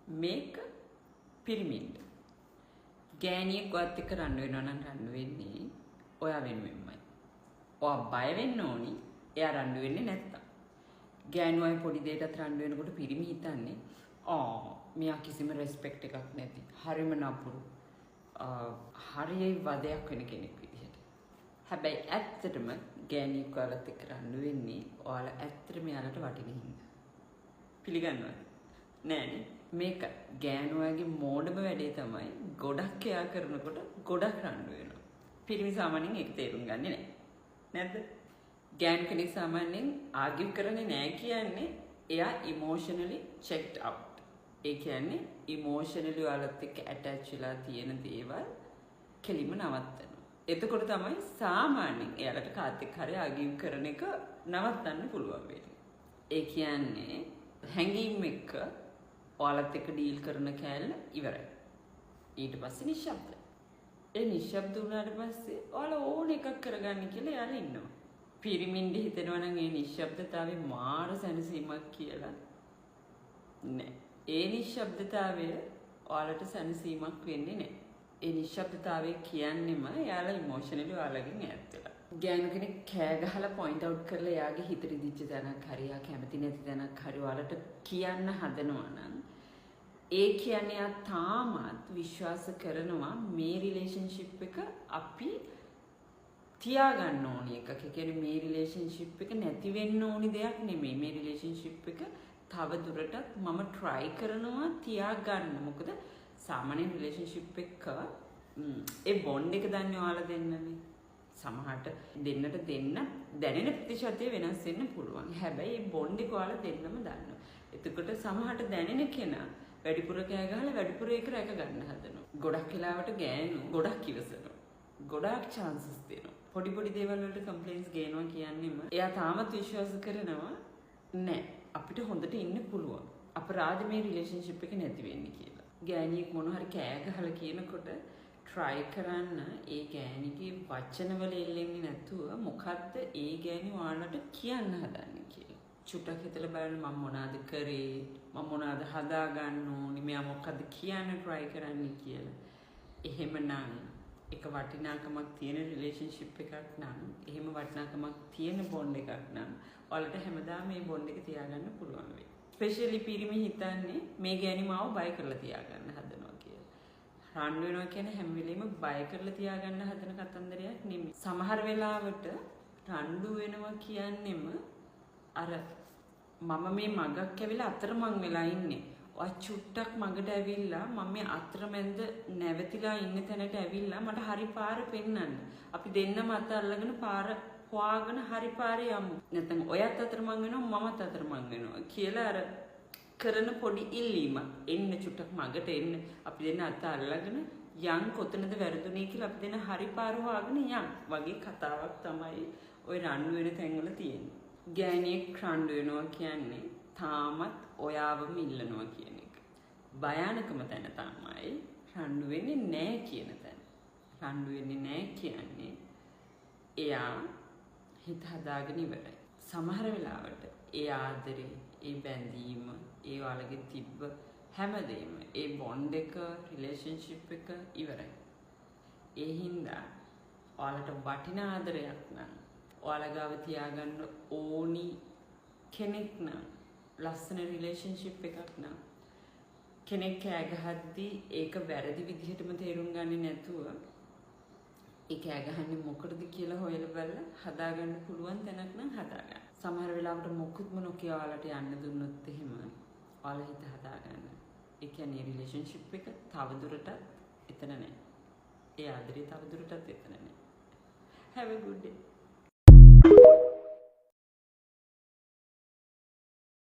මේක පිරිමින්ට ගෑනියෙක් වත් එක්ක රණ්ඩු වෙනවා නම් රණ්ඩු වෙන්නේ ඔයා වෙනුවෙන්මයි. ඔයා බය වෙන්න ඕනි එයා රණ්ඩු වෙන්නේ නැත්තම්. ගෑනුවයි පොඩි දෙයකට රණ්ඩු වෙනකොට පිරිමි හිතන්නේ මෙයා කිසිම රෙස්පෙක්ට් එකක් නැති. හරිම නපුරු. හරියයි වදයක් වෙන කෙනෙක් විදිහට. හැබැයි ඇත්තටම ගෑනියෙක් ඔයාලත් එක්ක රණ්ඩු වෙන්නේ ඔයාලා ඇත්තටම යාලට වටින හින්දා. පිළිගන්නවද? නෑනේ. මේක ගෑනුවගේ මෝඩම වැඩේ තමයි ගොඩක් එයා කරනකොට ගොඩක් රණ්ඩු වෙනවා. පිරිමි සාමාන්‍යයෙන් ඒක තේරුම් ගන්නේ නැහැ. නැද්ද? ගෑනු කෙනෙක් සාමාන්‍යයෙන් ආගිව් කරන්නේ නැහැ කියන්නේ එයා ඉමෝෂනලි චෙක්ඩ් අවුට්. ඒ කියන්නේ ඉමෝෂනලි ඔයාලත් එක්ක ඇටච් වෙලා තියෙන දේවල් කෙලිම නවත්තනවා. එතකොට තමයි සාමාන්‍යයෙන් එයාලට කාත් එක්ක හරි ආගිව් කරන එක නවත්තන්න පුළුවන් වෙන්නේ. ඒ කියන්නේ හැංගීම් එක්ක ඔයාලත් එක්ක ඩීල් කරන කෑල්ල ඉවරයි. ඊට පස්සේ නිශ්ශබ්ද. ඒ නිශ්ශබ්ද වුණාට පස්සේ ඔයාලා ඕන එකක් කරගන්න කියලා යාලා ඉන්නවා. පිරිමින්ද හිතෙනවා නම් ඒ නිශ්ශබ්දතාවේ මාර සැනසීමක් කියලා නෑ. ඒ නිශ්ශබ්දතාවය ඔයාලට සැනසීමක් වෙන්නේ නෑ. ඒ නිශ්ශබ්දතාවය කියන්නේම යාලා ඉමෝෂනලි ඔයාලගෙන් ඈත් වෙලා. ගෑනු කෙනෙක් කෑ ගහලා පොයින්ට් අවුට් කරලා එයාගේ හිත රිදිච්ච තැනක් හරි යා කැමති නැති තැනක් හරි ඔයාලට කියන්න හදනවා නම් ඒ කියන්නේ යා තාමත් විශ්වාස කරනවා මේ රිලේෂන්ෂිප් එක අපි තියාගන්න ඕනි එකක්. ඒ කියන්නේ මේ රිලේෂන්ෂිප් එක නැති වෙන්න ඕනි දෙයක් නෙමෙයි. මේ රිලේෂන්ෂිප් එක තව දුරටත් මම try කරනවා තියාගන්න. මොකද සාමාන්‍ය රිලේෂන්ෂිප් එක ඒ බොන්ඩ් එක දන්නේ ඔයාලා දෙන්නනේ. සමහරට දෙන්නට දෙන්න දැනෙන ප්‍රතිශතය වෙනස් වෙන්න පුළුවන්. හැබැයි මේ බොන්ඩ් එක ඔයාලා දෙන්නම දන්නවා. එතකොට සමහරට දැනෙන කෙනා වැඩිපුර කෑ ගහලා වැඩිපුර ඒක රැක ගන්න හදනවා. ගොඩක් වෙලාවට ගෑනු ගොඩක් ඉවසනවා. ගොඩක් chances දෙනවා. පොඩි පොඩි දේවල් වලට කම්ප්ලේන්ට්ස් ගේනවා කියන්නේම එයා තාමත් විශ්වාස කරනවා නෑ අපිට හොඳට ඉන්න පුළුවන්. අපරාධ මේ රිලේෂන්ෂිප් එක නැති වෙන්නේ කියලා. ගෑණියෙක් මොන හරි කෑ ගහලා කියනකොට try කරන්න ඒ ගෑණිගේ වචනවල එල්ලෙන්නේ නැතුව මොකද්ද ඒ ගෑණි ඔයාලට කියන්න හදන්නේ කියලා. චුට්ටක් හිතලා බලන්න මම මොනවාද කරේ මම මොනවාද හදාගන්න ඕනි මෙයා මොකද්ද කියන්න try කරන්නේ කියලා. එහෙමනම් එක වටිනාකමක් තියෙන රිලේෂන්ෂිප් එකක් නම් එහෙම වටිනාකමක් තියෙන බොන්ඩ් එකක් නම් ඔයාලට හැමදාම මේ බොන්ඩ් එක තියාගන්න පුළුවන් වෙයි. ස්පෙෂලි පිරිමි හිතන්නේ මේ ගෑණි මාව බය කරලා තියාගන්න හදනවා කියලා. රණ්ඩු වෙනවා කියන්නේ හැම වෙලෙම බය කරලා තියාගන්න හදන කතන්දරයක් නෙමෙයි. සමහර වෙලාවට රණ්ඩු වෙනවා කියන්නේම අර මම මේ මගක් ඇවිල්ලා අතරමං වෙලා ඉන්නේ. ඔය චුට්ටක් මගට ඇවිල්ලා මම මේ අතරමැද නැවතිලා ඉන්න තැනට ඇවිල්ලා මට හරි පාර පෙන්නන්න. අපි දෙන්නම අත අල්ලගෙන පාර හොයාගෙන හරි පාරේ යමු. නැත්නම් ඔයත් අතරමං වෙනවා මමත් අතරමං වෙනවා කියලා අර කරන පොඩි ඉල්ලීමක්. එන්න චුට්ටක් මගට එන්න. අපි දෙන්න අත අල්ලගෙන යන් කොතනද වැරදුනේ කියලා අපි දෙන්න හරි පාර හොයාගෙන යන් වගේ කතාවක් තමයි ওই රණ්ඩු වෙන තැන්වල තියෙන්නේ. ගෑණියෙක් රණ්ඩු වෙනවා කියන්නේ තාමත් ඔයාවම ඉල්ලනවා කියන එක. භයානකම තැන තමයි රණ්ඩු වෙන්නේ නැහැ කියන තැන. රණ්ඩු වෙන්නේ නැහැ කියන්නේ එයා හිත හදාගෙන ඉවරයි. සමහර වෙලාවට ඒ ආදරේ, ඒ බැඳීම, ඒ ඔයාලගේ තිබ්බ හැමදේම, ඒ බොන්ඩ් එක, රිලේෂන්ෂිප් එක ඉවරයි. ඒ හින්දා ඔයාලට වටින ආදරයක් නම් ඔයාලා ගාව තියාගන්න ඕනි කෙනෙක් නම් ලස්සන රිලේෂන්ෂිප් එකක් නම් කෙනෙක් කෑ ගහද්දී ඒක වැරදි විදිහටම තේරුම් ගන්නේ නැතුව ඒ කෑ ගහන්නේ මොකටද කියලා හොයලා බලලා හදාගන්න පුළුවන් තැනක් නම් හදාගන්න. සමහර වෙලාවට මොකුත්ම නොකිය ඔයාලට යන්න දුන්නොත් එහෙම ඔයාලා හිත හදාගන්න. ඒ කියන්නේ රිලේෂන්ෂිප් එක තවදුරටත් එතන නැහැ. ඒ ආදරේ තවදුරටත් එතන නැහැ. Have a good day.